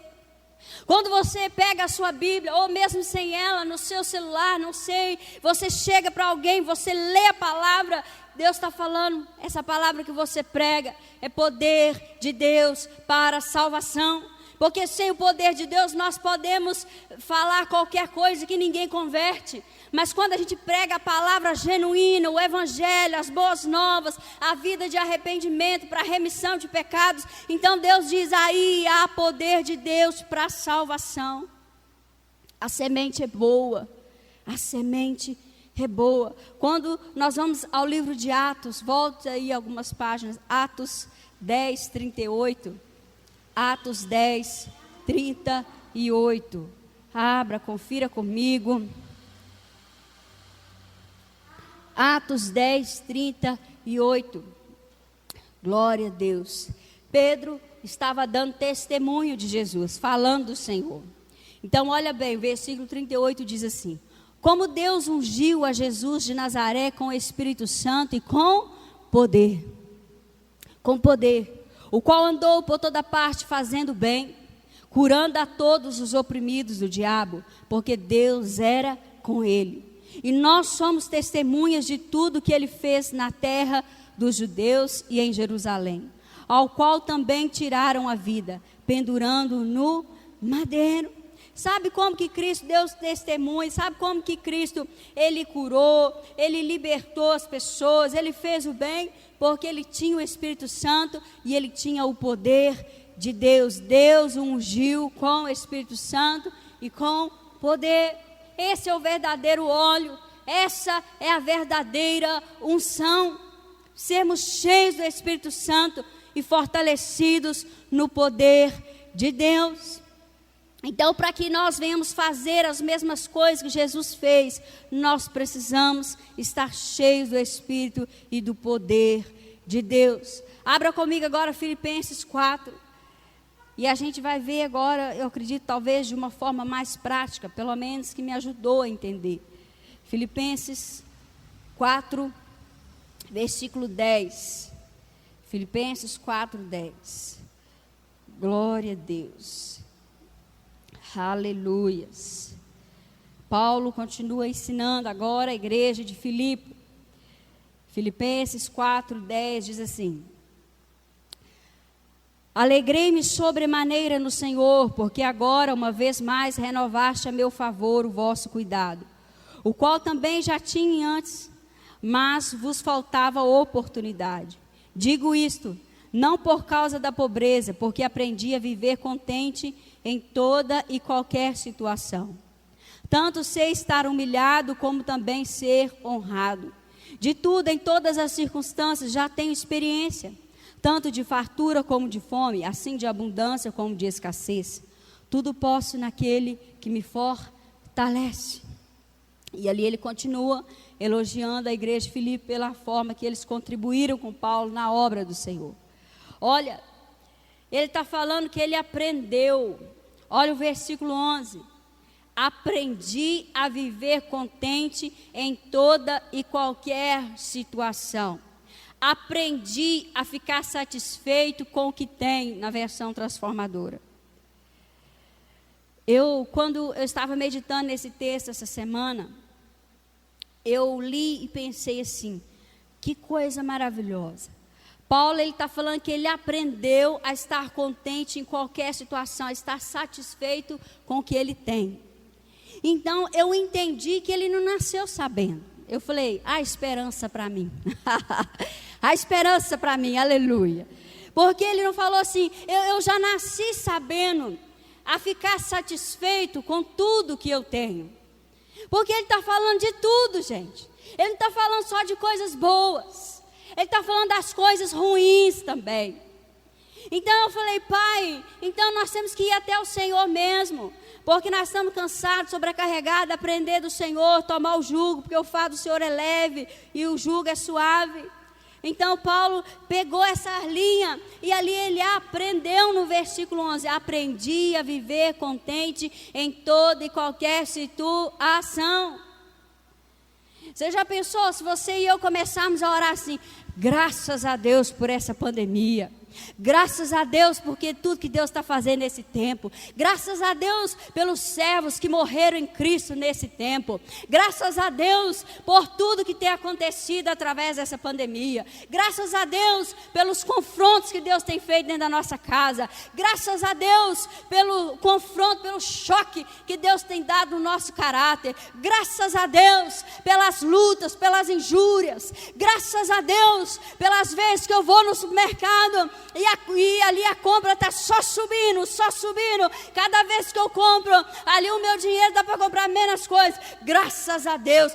Quando você pega a sua Bíblia, ou mesmo sem ela, no seu celular, não sei, você chega para alguém, você lê a palavra, Deus está falando, essa palavra que você prega é poder de Deus para a salvação. Porque sem o poder de Deus nós podemos falar qualquer coisa que ninguém converte. Mas quando a gente prega a palavra genuína, o Evangelho, as boas novas, a vida de arrependimento para remissão de pecados, então Deus diz, aí há poder de Deus para a salvação. A semente é boa, a semente é boa. Quando nós vamos ao livro de Atos, volte aí algumas páginas, Atos 10:38. Atos 10:38. Abra, confira comigo. Atos 10:38. Glória a Deus. Pedro estava dando testemunho de Jesus, falando do Senhor. Então olha bem, o versículo 38 diz assim: como Deus ungiu a Jesus de Nazaré com o Espírito Santo e com poder. Com poder. O qual andou por toda parte fazendo bem, curando a todos os oprimidos do diabo, porque Deus era com ele. E nós somos testemunhas de tudo que ele fez na terra dos judeus e em Jerusalém, ao qual também tiraram a vida, pendurando no madeiro. Sabe como que Cristo deu testemunho? Sabe como que Cristo, ele curou, ele libertou as pessoas, ele fez o bem? Porque ele tinha o Espírito Santo e ele tinha o poder de Deus. Deus o ungiu com o Espírito Santo e com poder. Esse é o verdadeiro óleo, essa é a verdadeira unção. Sermos cheios do Espírito Santo e fortalecidos no poder de Deus. Então, para que nós venhamos fazer as mesmas coisas que Jesus fez, nós precisamos estar cheios do Espírito e do poder de Deus. Abra comigo agora Filipenses 4. E a gente vai ver agora, eu acredito, talvez de uma forma mais prática, pelo menos que me ajudou a entender. Filipenses 4, versículo 10. Filipenses 4:10. Glória a Deus. Aleluias. Paulo continua ensinando agora a igreja de Filipe. Filipenses 4:10 diz assim: Alegrei-me sobremaneira no Senhor, porque agora, uma vez mais, renovaste a meu favor o vosso cuidado, o qual também já tinha antes, mas vos faltava oportunidade. Digo isto, não por causa da pobreza, porque aprendi a viver contente em toda e qualquer situação. Tanto sei estar humilhado, como também ser honrado. De tudo, em todas as circunstâncias, já tenho experiência, tanto de fartura como de fome, assim de abundância como de escassez. Tudo posso naquele que me fortalece. E ali ele continua elogiando a igreja de Filipe pela forma que eles contribuíram com Paulo na obra do Senhor. Olha, ele está falando que ele aprendeu. Olha o versículo 11. Aprendi a viver contente em toda e qualquer situação. Aprendi a ficar satisfeito com o que tem, na versão transformadora. Quando eu estava meditando nesse texto essa semana, eu li e pensei assim, que coisa maravilhosa. Paulo, ele está falando que ele aprendeu a estar contente em qualquer situação, a estar satisfeito com o que ele tem. Então, eu entendi que ele não nasceu sabendo. Eu falei, há esperança para mim. Há esperança para mim, aleluia. Porque ele não falou assim, eu já nasci sabendo a ficar satisfeito com tudo que eu tenho. Porque ele está falando de tudo, gente. Ele não está falando só de coisas boas. Ele está falando das coisas ruins também. Então eu falei, pai, então nós temos que ir até o Senhor mesmo. Porque nós estamos cansados, sobrecarregados, aprender do Senhor, tomar o jugo, porque o fardo do Senhor é leve e o jugo é suave. Então Paulo pegou essa linha e ali ele aprendeu no versículo 11. Aprendi a viver contente em toda e qualquer situação. Você já pensou, se você e eu começarmos a orar assim, graças a Deus por essa pandemia. Graças a Deus porque tudo que Deus está fazendo nesse tempo. Graças a Deus pelos servos que morreram em Cristo nesse tempo. Graças a Deus por tudo que tem acontecido através dessa pandemia. Graças a Deus pelos confrontos que Deus tem feito dentro da nossa casa. Graças a Deus pelo confronto, pelo choque que Deus tem dado no nosso caráter. Graças a Deus pelas lutas, pelas injúrias. Graças a Deus pelas vezes que eu vou no supermercado e ali a compra está só subindo, só subindo. Cada vez que eu compro, ali o meu dinheiro dá para comprar menos coisas. Graças a Deus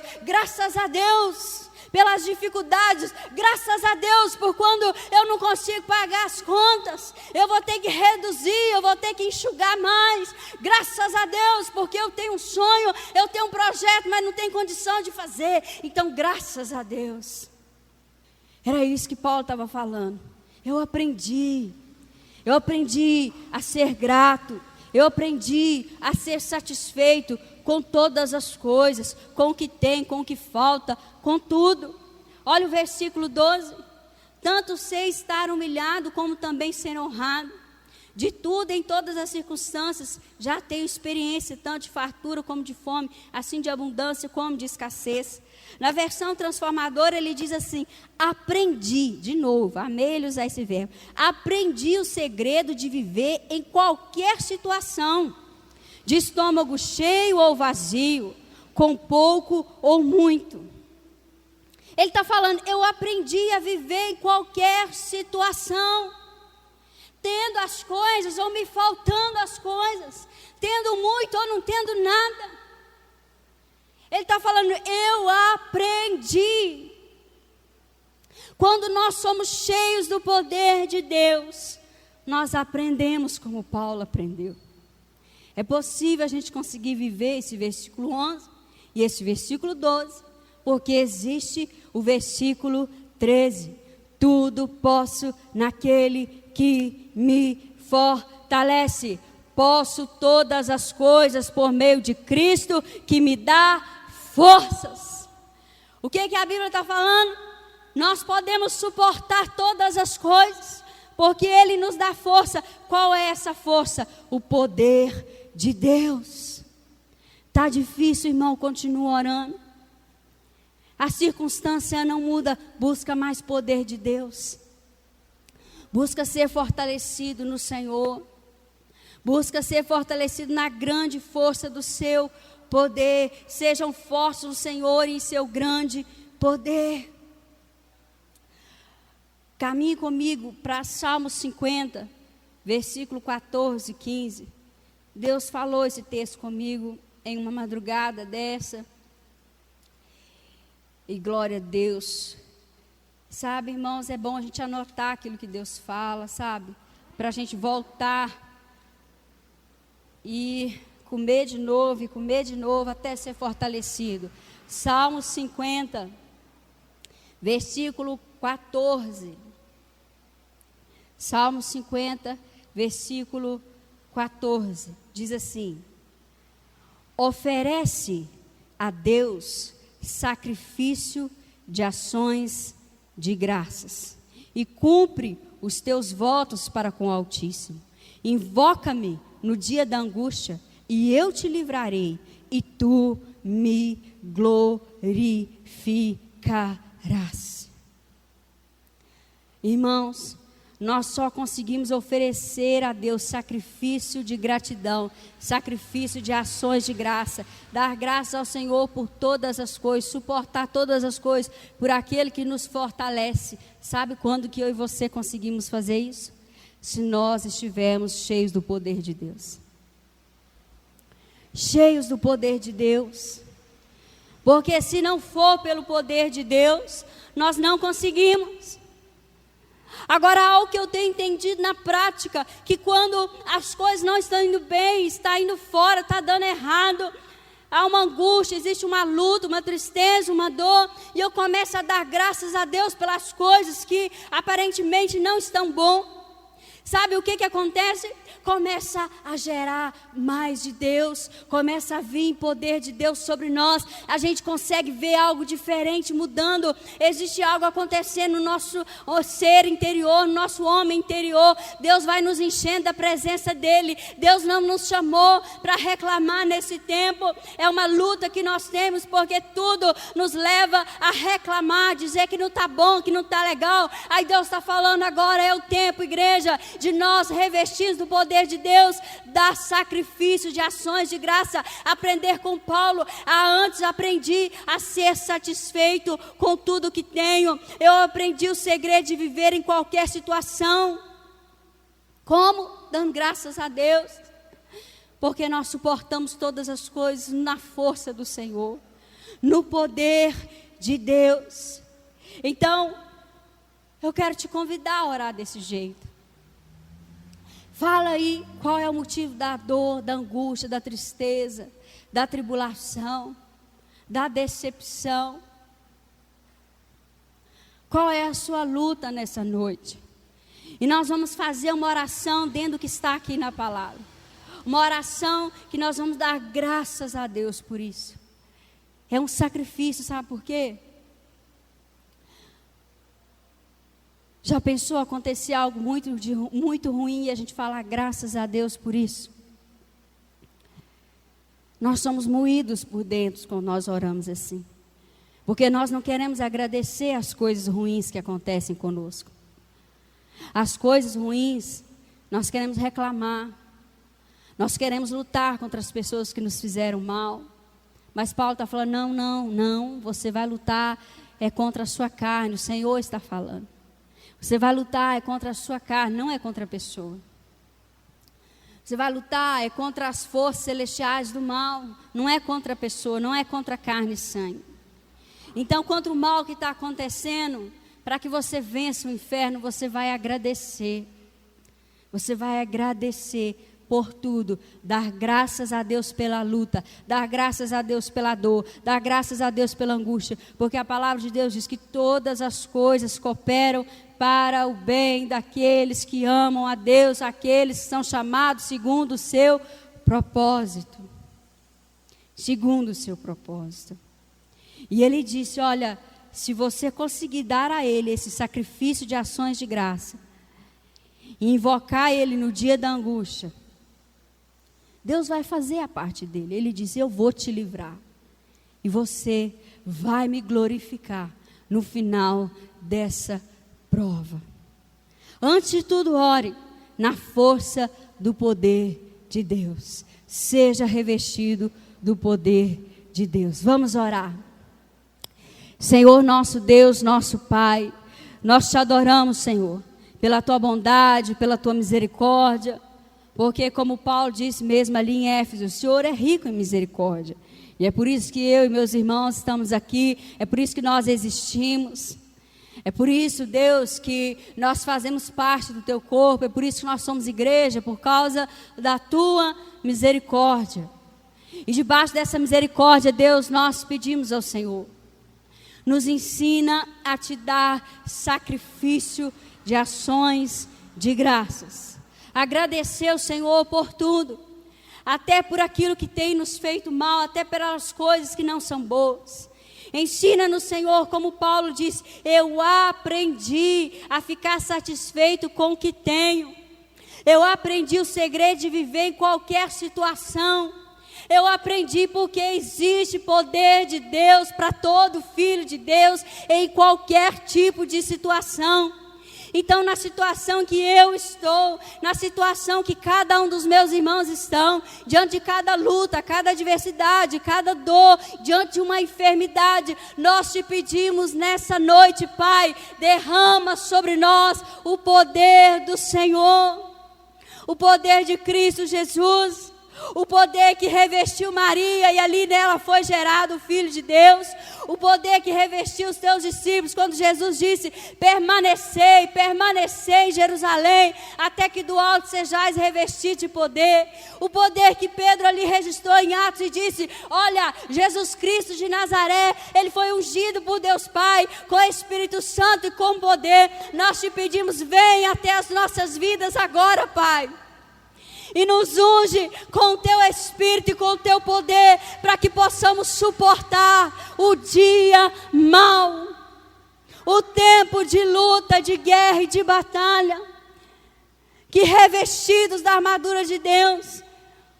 pelas dificuldades. Graças a Deus por quando eu não consigo pagar as contas. Eu vou ter que reduzir, eu vou ter que enxugar mais. Graças a Deus porque eu tenho um sonho, eu tenho um projeto, mas não tenho condição de fazer. Então graças a Deus. Era isso que Paulo estava falando. Eu aprendi a ser grato, eu aprendi a ser satisfeito com todas as coisas, com o que tem, com o que falta, com tudo. Olha o versículo 12, tanto sei estar humilhado como também ser honrado. De tudo, em todas as circunstâncias, já tenho experiência, tanto de fartura como de fome, assim de abundância como de escassez. Na versão transformadora, ele diz assim, aprendi, de novo, amei ele usar esse verbo, aprendi o segredo de viver em qualquer situação, de estômago cheio ou vazio, com pouco ou muito. Ele está falando, eu aprendi a viver em qualquer situação, tendo as coisas ou me faltando as coisas, tendo muito ou não tendo nada. Ele está falando, eu aprendi. Quando nós somos cheios do poder de Deus, nós aprendemos como Paulo aprendeu. É possível a gente conseguir viver esse versículo 11 e esse versículo 12, porque existe o versículo 13. Tudo posso naquele que me fortalece. Posso todas as coisas por meio de Cristo que me dá forças. O que a Bíblia está falando? Nós podemos suportar todas as coisas, porque Ele nos dá força. Qual é essa força? O poder de Deus. Está difícil, irmão, continua orando. A circunstância não muda, busca mais poder de Deus. Busca ser fortalecido no Senhor. Busca ser fortalecido na grande força do seu poder. Sejam fortes no Senhor e em seu grande poder. Caminhe comigo para Salmo 50, versículo 14 e 15. Deus falou esse texto comigo em uma madrugada dessa. E glória a Deus. Sabe, irmãos, é bom a gente anotar aquilo que Deus fala, sabe? Para a gente voltar e comer de novo, até ser fortalecido. Salmo 50, versículo 14. Salmo 50, versículo 14. Diz assim: oferece a Deus sacrifício de ações de graças e cumpre os teus votos para com o Altíssimo. Invoca-me no dia da angústia e eu te livrarei e tu me glorificarás. Irmãos, nós só conseguimos oferecer a Deus sacrifício de gratidão, sacrifício de ações de graça, dar graças ao Senhor por todas as coisas, suportar todas as coisas por aquele que nos fortalece. Sabe quando que eu e você conseguimos fazer isso? Se nós estivermos cheios do poder de Deus. Cheios do poder de Deus. Porque se não for pelo poder de Deus, nós não conseguimos. Agora, algo que eu tenho entendido na prática, que quando as coisas não estão indo bem, está indo fora, está dando errado, há uma angústia, existe uma luta, uma tristeza, uma dor, e eu começo a dar graças a Deus pelas coisas que aparentemente não estão bom. Sabe o que acontece? Começa a gerar mais de Deus, começa a vir poder de Deus sobre nós, a gente consegue ver algo diferente mudando, existe algo acontecendo no nosso ser interior, no nosso homem interior. Deus vai nos enchendo da presença dEle. Deus não nos chamou para reclamar nesse tempo, é uma luta que nós temos, porque tudo nos leva a reclamar, dizer que não está bom, que não está legal. Aí Deus está falando agora, é o tempo, igreja, de nós revestidos do poder de Deus, dar sacrifício de ações de graça. Aprender com Paulo, antes aprendi a ser satisfeito com tudo que tenho. Eu aprendi o segredo de viver em qualquer situação. Como? Dando graças a Deus, porque nós suportamos todas as coisas na força do Senhor, no poder de Deus. Então, eu quero te convidar a orar desse jeito. Fala aí qual é o motivo da dor, da angústia, da tristeza, da tribulação, da decepção. Qual é a sua luta nessa noite? E nós vamos fazer uma oração dentro do que está aqui na palavra. Uma oração que nós vamos dar graças a Deus por isso. É um sacrifício, sabe por quê? Já pensou acontecer algo muito ruim e a gente falar graças a Deus por isso? Nós somos moídos por dentro quando nós oramos assim. Porque nós não queremos agradecer as coisas ruins que acontecem conosco. As coisas ruins, nós queremos reclamar. Nós queremos lutar contra as pessoas que nos fizeram mal. Mas Paulo está falando, não, você vai lutar contra a sua carne, o Senhor está falando. Você vai lutar contra a sua carne, não é contra a pessoa. Você vai lutar contra as forças celestiais do mal, não é contra a pessoa, não é contra a carne e sangue. Então, contra o mal que está acontecendo, para que você vença o inferno, você vai agradecer. Você vai agradecer por tudo, dar graças a Deus pela luta, dar graças a Deus pela dor, dar graças a Deus pela angústia, porque a palavra de Deus diz que todas as coisas cooperam para o bem daqueles que amam a Deus, aqueles que são chamados segundo o seu propósito. Segundo o seu propósito. E ele disse, olha, se você conseguir dar a ele esse sacrifício de ações de graça, e invocar ele no dia da angústia, Deus vai fazer a parte dele. Ele diz, eu vou te livrar. E você vai me glorificar no final dessa prova. Antes de tudo, ore na força do poder de Deus. Seja revestido do poder de Deus. Vamos orar. Senhor, nosso Deus, nosso Pai, nós te adoramos, Senhor, pela tua bondade, pela tua misericórdia, porque como Paulo disse mesmo ali em Éfeso, o Senhor é rico em misericórdia. E é por isso que eu e meus irmãos estamos aqui, é por isso que nós existimos. É por isso, Deus, que nós fazemos parte do teu corpo, é por isso que nós somos igreja, por causa da tua misericórdia. E debaixo dessa misericórdia, Deus, nós pedimos ao Senhor, nos ensina a te dar sacrifício de ações de graças. Agradecer ao Senhor por tudo, até por aquilo que tem nos feito mal, até pelas coisas que não são boas. Ensina-nos, Senhor, como Paulo diz, eu aprendi a ficar satisfeito com o que tenho. Eu aprendi o segredo de viver em qualquer situação. Eu aprendi porque existe poder de Deus para todo filho de Deus em qualquer tipo de situação. Então, na situação que eu estou, na situação que cada um dos meus irmãos estão, diante de cada luta, cada adversidade, cada dor, diante de uma enfermidade, nós te pedimos nessa noite, Pai, derrama sobre nós o poder do Senhor, o poder de Cristo Jesus. O poder que revestiu Maria e ali nela foi gerado o Filho de Deus. O poder que revestiu os teus discípulos quando Jesus disse, permanecei em Jerusalém, até que do alto sejais revestidos de poder. O poder que Pedro ali registrou em Atos e disse, olha, Jesus Cristo de Nazaré, ele foi ungido por Deus Pai, com o Espírito Santo e com poder. Nós te pedimos, vem até as nossas vidas agora, Pai. E nos unge com o teu Espírito e com o teu poder, para que possamos suportar o dia mau, o tempo de luta, de guerra e de batalha. Que revestidos da armadura de Deus,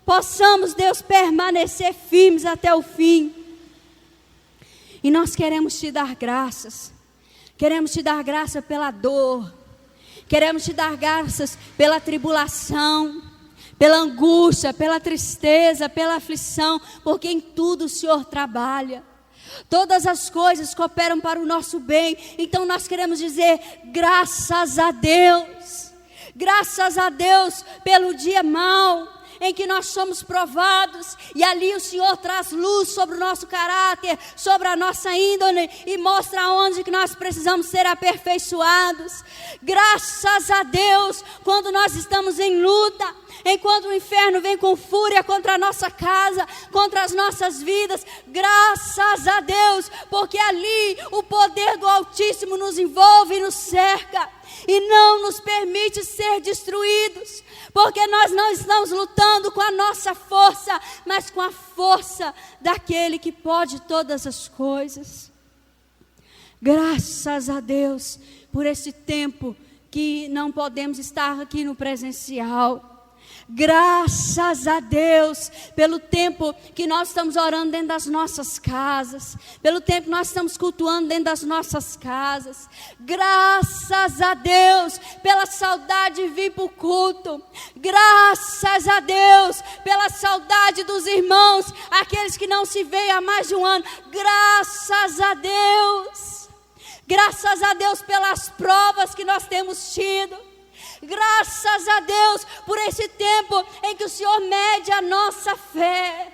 possamos, Deus, permanecer firmes até o fim. E nós queremos te dar graças, queremos te dar graça pela dor, queremos te dar graças pela tribulação, pela angústia, pela tristeza, pela aflição, porque em tudo o Senhor trabalha. Todas as coisas cooperam para o nosso bem. Então nós queremos dizer graças a Deus pelo dia mau, em que nós somos provados, e ali o Senhor traz luz sobre o nosso caráter, sobre a nossa índole, e mostra onde que nós precisamos ser aperfeiçoados. Graças a Deus, quando nós estamos em luta, enquanto o inferno vem com fúria contra a nossa casa, contra as nossas vidas, graças a Deus, porque ali o poder do Altíssimo nos envolve e nos cerca, e não nos permite ser destruídos, porque nós não estamos lutando com a nossa força, mas com a força daquele que pode todas as coisas. Graças a Deus por esse tempo que não podemos estar aqui no presencial. Graças a Deus pelo tempo que nós estamos orando dentro das nossas casas, pelo tempo que nós estamos cultuando dentro das nossas casas. Graças a Deus pela saudade de vir para o culto. Graças a Deus pela saudade dos irmãos, aqueles que não se veem há mais de um ano. Graças a Deus. Graças a Deus pelas provas que nós temos tido. Graças a Deus por esse tempo em que o Senhor mede a nossa fé.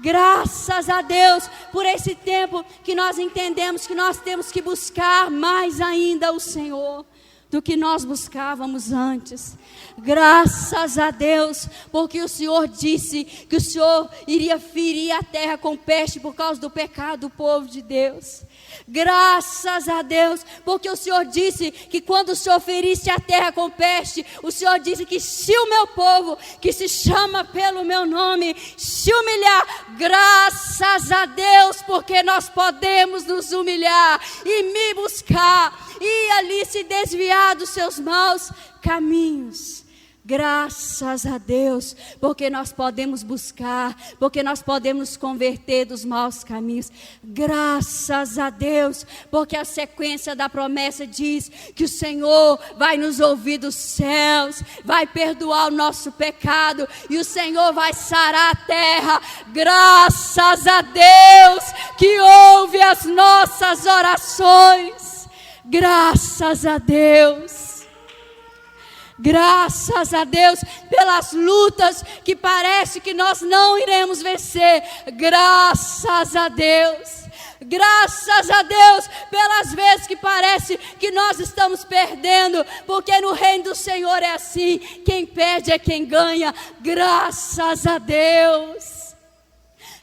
Graças a Deus por esse tempo que nós entendemos que nós temos que buscar mais ainda o Senhor do que nós buscávamos antes. Graças a Deus, porque o Senhor disse que o Senhor iria ferir a terra com peste por causa do pecado do povo de Deus. Graças a Deus, porque o Senhor disse que quando o Senhor ferisse a terra com peste, o Senhor disse que se o meu povo, que se chama pelo meu nome, se humilhar, graças a Deus, porque nós podemos nos humilhar e me buscar, e ali se desviar dos seus maus caminhos. Graças a Deus, porque nós podemos buscar, porque nós podemos converter dos maus caminhos. Graças a Deus, porque a sequência da promessa diz que o Senhor vai nos ouvir dos céus, vai perdoar o nosso pecado e o Senhor vai sarar a terra. Graças a Deus que ouve as nossas orações. Graças a Deus. Graças a Deus pelas lutas que parece que nós não iremos vencer. Graças a Deus. Graças a Deus pelas vezes que parece que nós estamos perdendo, porque no reino do Senhor é assim, quem perde é quem ganha. Graças a Deus.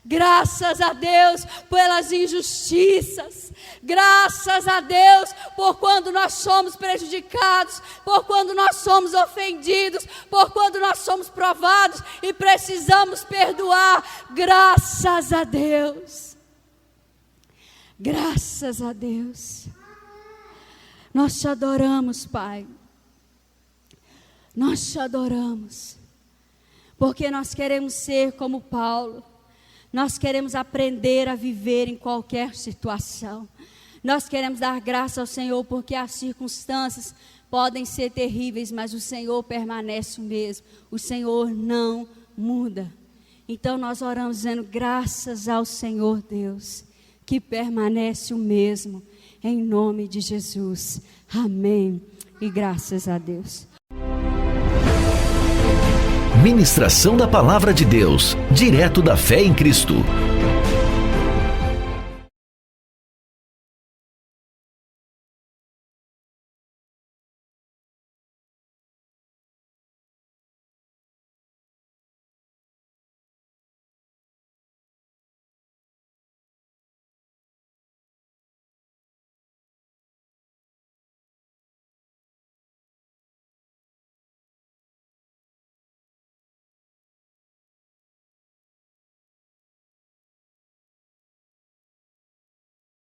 Graças a Deus pelas injustiças. Graças a Deus por quando nós somos prejudicados, por quando nós somos ofendidos, por quando nós somos provados e precisamos perdoar. Graças a Deus. Graças a Deus. Nós te adoramos, Pai. Nós te adoramos, porque nós queremos ser como Paulo. Nós queremos aprender a viver em qualquer situação. Nós queremos dar graça ao Senhor, porque as circunstâncias podem ser terríveis, mas o Senhor permanece o mesmo. O Senhor não muda. Então nós oramos dizendo graças ao Senhor Deus, que permanece o mesmo, em nome de Jesus. Amém. E graças a Deus. Ministração da Palavra de Deus, direto da Fé em Cristo.